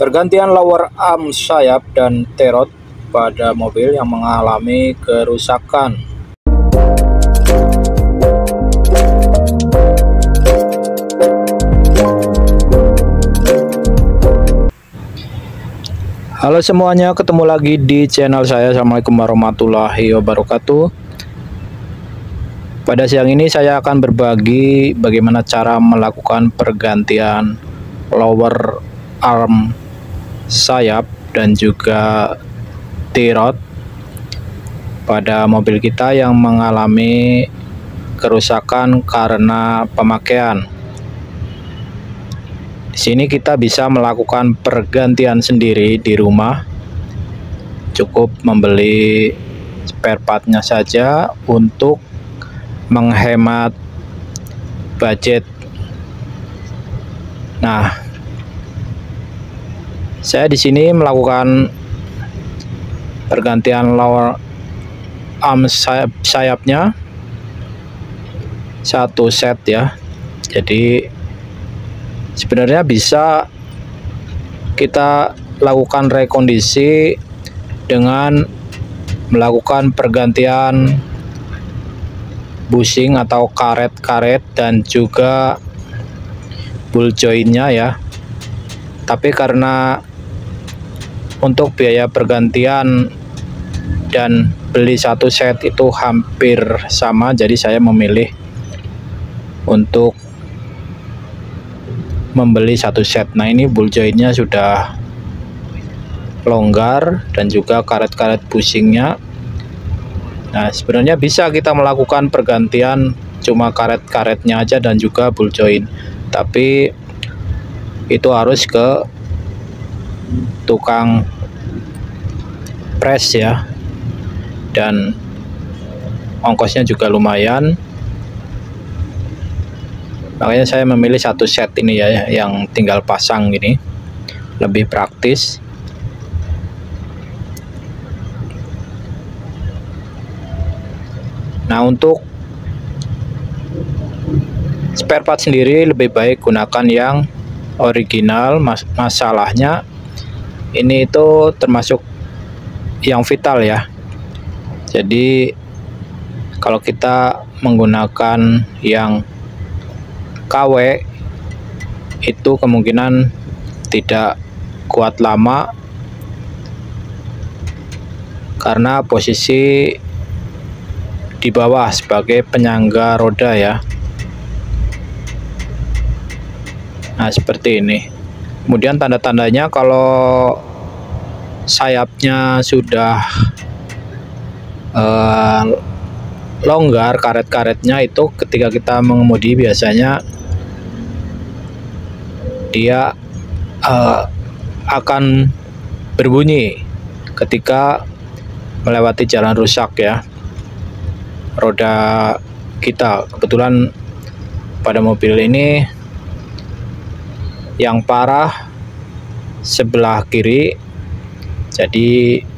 Pergantian lower arm sayap dan T-rod pada mobil yang mengalami kerusakan. Halo semuanya, ketemu lagi di channel saya. Assalamualaikum warahmatullahi wabarakatuh. Pada siang ini saya akan berbagi bagaimana cara melakukan pergantian lower arm sayap dan juga T-rod pada mobil kita yang mengalami kerusakan karena pemakaian. Di sini kita bisa melakukan pergantian sendiri di rumah. Cukup membeli spare partnya saja untuk menghemat budget. Nah, saya di sini melakukan pergantian lower arm sayapnya satu set ya. Jadi sebenarnya bisa kita lakukan rekondisi dengan melakukan pergantian bushing atau karet-karet dan juga ball jointnya ya. Tapi karena untuk biaya pergantian dan beli satu set itu hampir sama, jadi saya memilih untuk membeli satu set. Nah, ini ball jointnya sudah longgar dan juga karet-karet bushingnya. Nah, sebenarnya bisa kita melakukan pergantian cuma karet-karetnya aja dan juga ball joint, tapi itu harus ke tukang press ya, dan ongkosnya juga lumayan. Makanya saya memilih satu set ini ya, yang tinggal pasang ini lebih praktis. Nah, untuk spare part sendiri lebih baik gunakan yang original. Masalahnya ini itu termasuk yang vital ya. Jadi kalau kita menggunakan yang KW itu kemungkinan tidak kuat lama karena posisi di bawah sebagai penyangga roda ya. Nah, seperti ini. Kemudian tanda-tandanya kalau sayapnya sudah longgar karet-karetnya itu ketika kita mengemudi biasanya dia akan berbunyi ketika melewati jalan rusak ya, roda kita. Kebetulan pada mobil ini yang parah sebelah kiri, jadi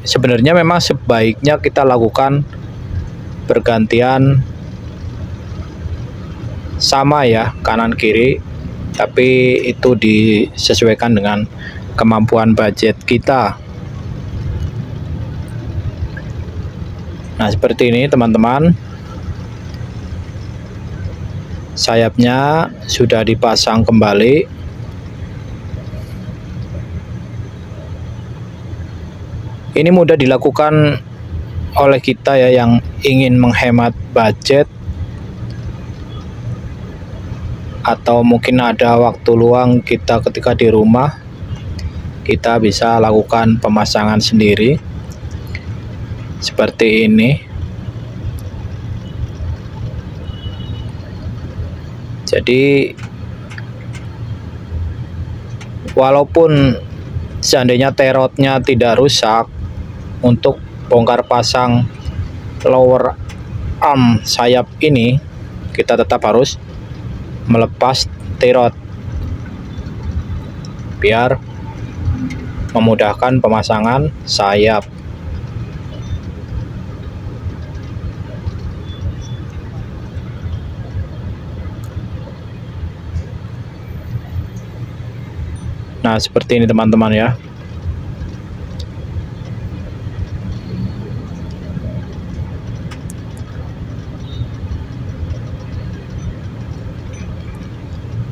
sebenarnya memang sebaiknya kita lakukan pergantian sama ya, kanan kiri, tapi itu disesuaikan dengan kemampuan budget kita. Nah, seperti ini teman-teman, sayapnya sudah dipasang kembali. Ini mudah dilakukan oleh kita ya yang ingin menghemat budget, atau mungkin ada waktu luang kita ketika di rumah, kita bisa lakukan pemasangan sendiri seperti ini. Jadi walaupun seandainya T-rodnya tidak rusak, untuk bongkar pasang lower arm sayap ini kita tetap harus melepas T-rod biar memudahkan pemasangan sayap. Nah, seperti ini teman-teman ya.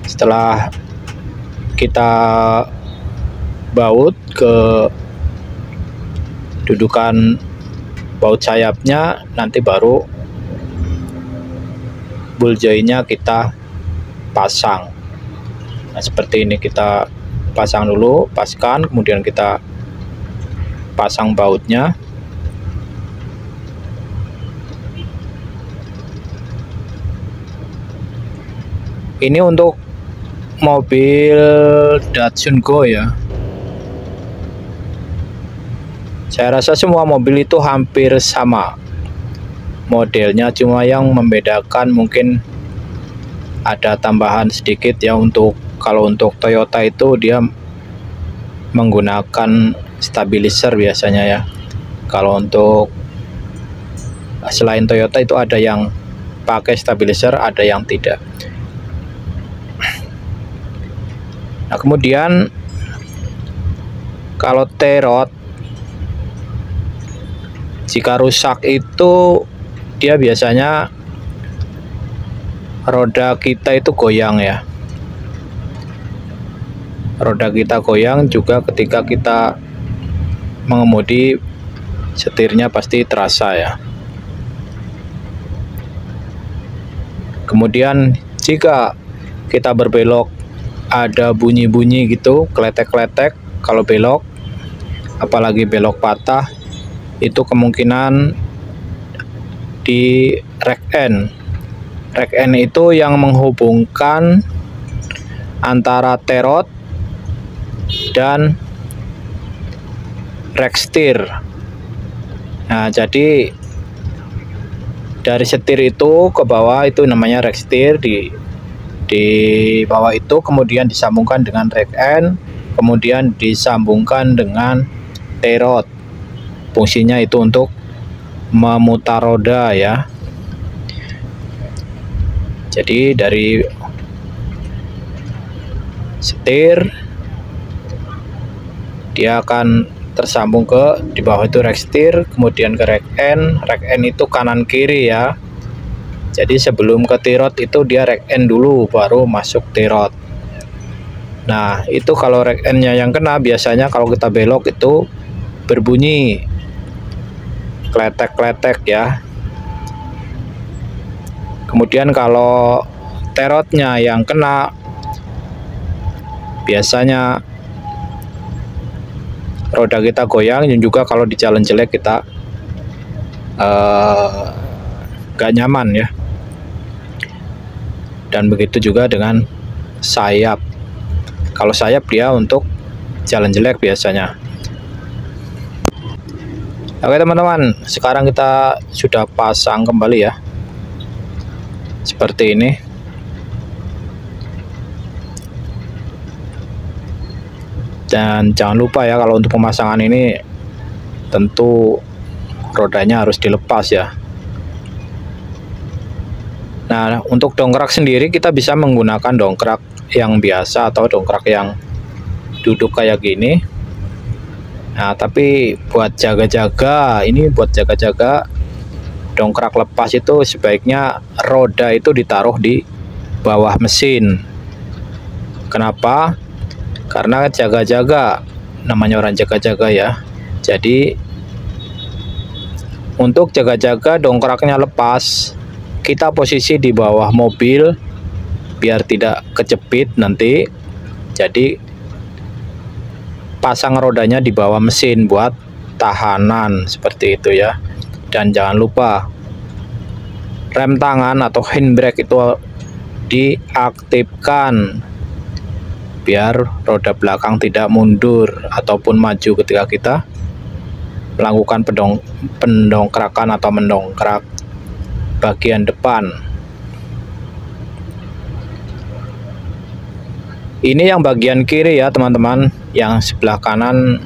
Setelah kita baut ke dudukan baut sayapnya, nanti baru bulljoy-nya kita pasang. Nah, seperti ini kita pasang dulu, paskan, kemudian kita pasang bautnya. Ini untuk mobil Datsun Go ya. Saya rasa semua mobil itu hampir sama modelnya, cuma yang membedakan mungkin ada tambahan sedikit ya. Kalau untuk Toyota itu dia menggunakan stabilizer biasanya ya. Kalau untuk selain Toyota itu ada yang pakai stabilizer, ada yang tidak. Nah, kemudian kalau T-rod jika rusak itu dia biasanya roda kita itu goyang ya. Roda kita goyang juga ketika kita mengemudi, setirnya pasti terasa ya. Kemudian jika kita berbelok ada bunyi-bunyi gitu, kletek-kletek kalau belok, apalagi belok patah, itu kemungkinan di rek N. Rek N itu yang menghubungkan antara T-rod dan rek setir. Nah, jadi dari setir itu ke bawah itu namanya rek setir, di bawah itu kemudian disambungkan dengan rek N, kemudian disambungkan dengan T-rod. Fungsinya itu untuk memutar roda ya. Jadi dari setir dia akan tersambung ke di bawah itu rek setir, kemudian ke rek N. Rek N itu kanan kiri ya. Jadi sebelum ke T-rod itu dia rek N dulu, baru masuk T-rod. Nah, itu kalau rek N-nya yang kena, biasanya kalau kita belok itu berbunyi kletek-kletek ya. Kemudian kalau T-rodnya yang kena, biasanya roda kita goyang, dan juga kalau di jalan jelek kita gak nyaman ya. Dan begitu juga dengan sayap. Kalau sayap dia untuk jalan jelek biasanya. Oke teman-teman, sekarang kita sudah pasang kembali ya, seperti ini. Dan jangan lupa ya, kalau untuk pemasangan ini tentu rodanya harus dilepas ya. Nah, untuk dongkrak sendiri kita bisa menggunakan dongkrak yang biasa atau dongkrak yang duduk kayak gini. Nah, tapi buat jaga-jaga, dongkrak lepas itu sebaiknya roda itu ditaruh di bawah mesin. Kenapa? Karena jaga-jaga, namanya orang jaga-jaga ya. Jadi untuk jaga-jaga dongkraknya lepas, kita posisi di bawah mobil biar tidak kejepit nanti. Jadi pasang rodanya di bawah mesin buat tahanan seperti itu ya. Dan jangan lupa rem tangan atau handbrake itu diaktifkan biar roda belakang tidak mundur ataupun maju ketika kita melakukan pendongkrakan atau mendongkrak bagian depan. Ini yang bagian kiri ya teman-teman. Yang sebelah kanan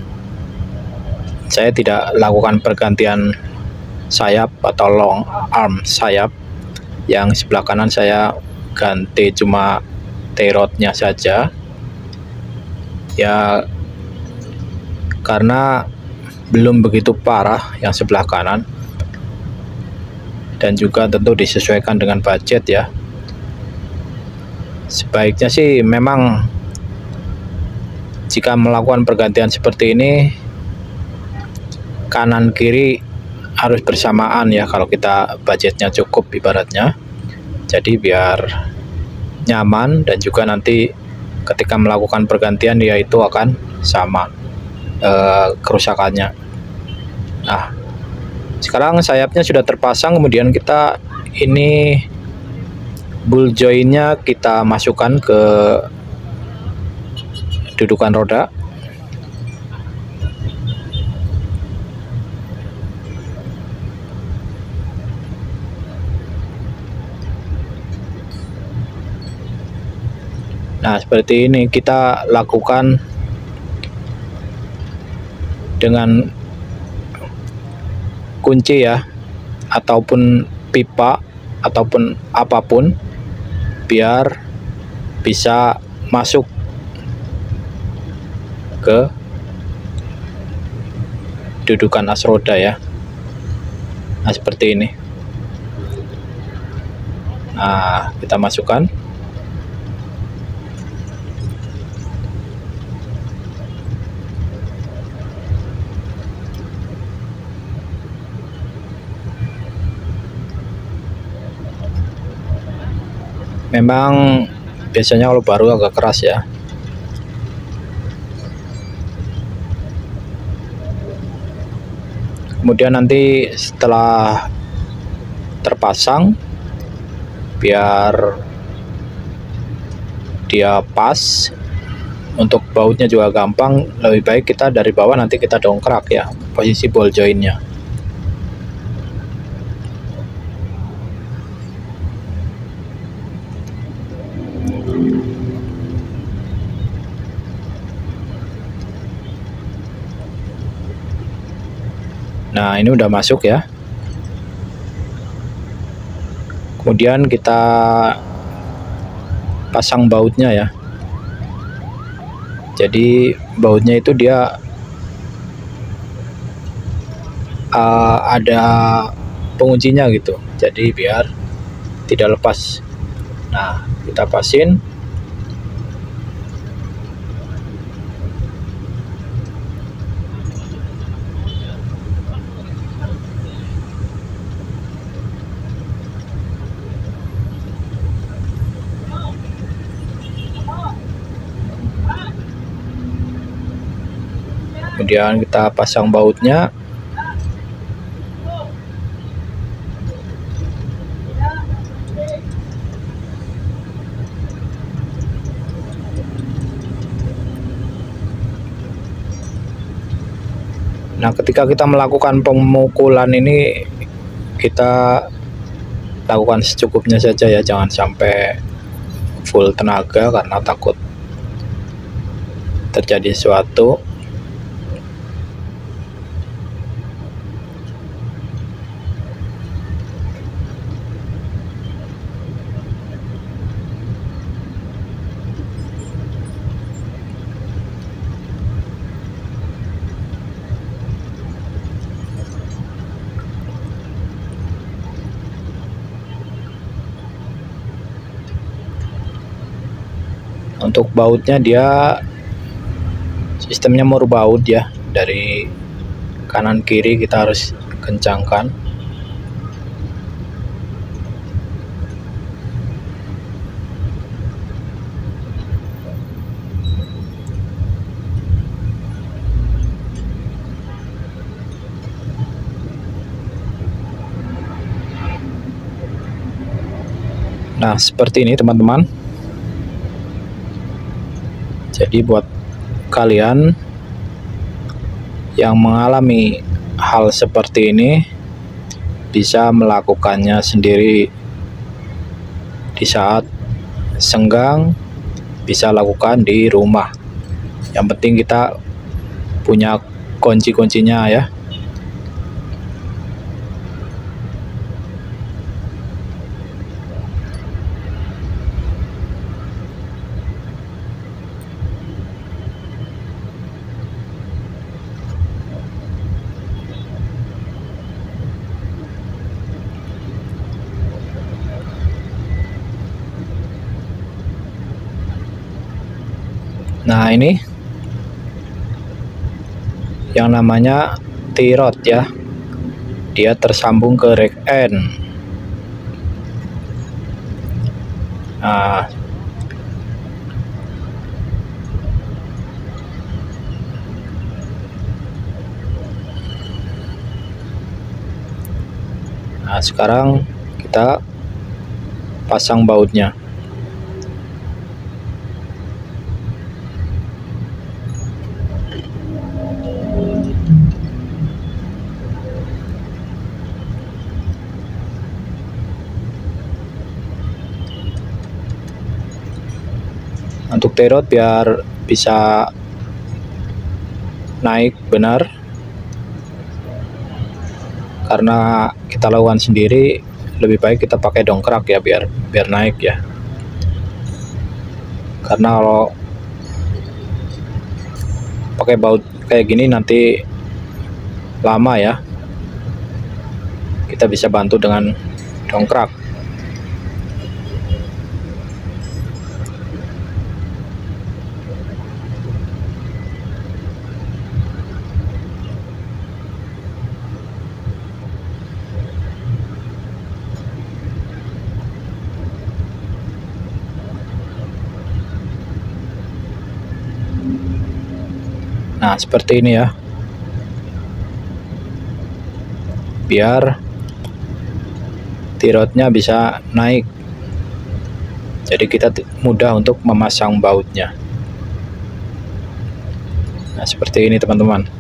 saya tidak lakukan pergantian sayap atau long arm sayap. Yang sebelah kanan saya ganti cuma T-rodnya saja. ya, karena belum begitu parah yang sebelah kanan, dan juga tentu disesuaikan dengan budget ya. Sebaiknya sih memang jika melakukan pergantian seperti ini, kanan kiri harus bersamaan ya, kalau kita budgetnya cukup ibaratnya. Jadi biar nyaman, dan juga nanti ketika melakukan pergantian dia itu akan sama kerusakannya. Nah, sekarang sayapnya sudah terpasang, kemudian kita ini ball jointnya kita masukkan ke dudukan roda. Nah, seperti ini kita lakukan dengan kunci ya, ataupun pipa, ataupun apapun, biar bisa masuk ke dudukan as roda ya. Nah, seperti ini. Nah, kita masukkan. Memang biasanya kalau baru agak keras ya. Kemudian nanti setelah terpasang, biar dia pas, untuk bautnya juga gampang, lebih baik kita dari bawah nanti kita dongkrak ya posisi ball jointnya. Nah, ini udah masuk ya. Kemudian kita pasang bautnya ya. Jadi bautnya itu dia ada penguncinya gitu. Jadi biar tidak lepas. Nah, kita pasin. Kemudian kita pasang bautnya. Nah, ketika kita melakukan pemukulan ini, kita lakukan secukupnya saja ya, jangan sampai full tenaga karena takut terjadi sesuatu. Untuk bautnya dia sistemnya murbaut ya, dari kanan kiri kita harus kencangkan. Nah, seperti ini teman-teman. Jadi buat kalian yang mengalami hal seperti ini, bisa melakukannya sendiri di saat senggang, bisa lakukan di rumah. Yang penting kita punya kunci-kuncinya ya. Nah, ini yang namanya T-rod ya, dia tersambung ke rack N. Nah, sekarang kita pasang bautnya. Untuk T-rod biar bisa naik benar, karena kita lakukan sendiri, lebih baik kita pakai dongkrak ya, biar naik ya. Karena kalau pakai baut kayak gini nanti lama ya, kita bisa bantu dengan dongkrak. Nah, seperti ini ya, biar T-rodnya bisa naik, jadi kita mudah untuk memasang bautnya. Nah, seperti ini teman-teman.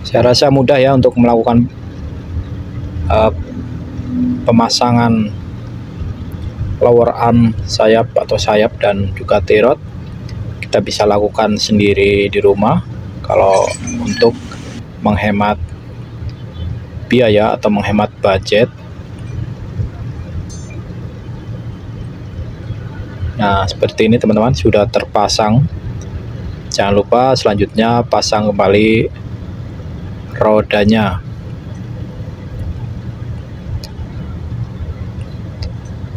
Saya rasa mudah ya untuk melakukan pemasangan lower arm sayap atau sayap dan juga T-rod. Kita bisa lakukan sendiri di rumah kalau untuk menghemat biaya atau menghemat budget. Nah, seperti ini teman-teman, sudah terpasang. Jangan lupa selanjutnya pasang kembali rodanya.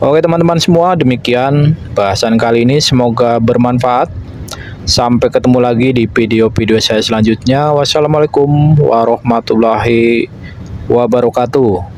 Oke teman-teman semua, demikian bahasan kali ini, semoga bermanfaat. Sampai ketemu lagi di video-video saya selanjutnya. Wassalamualaikum warahmatullahi wabarakatuh.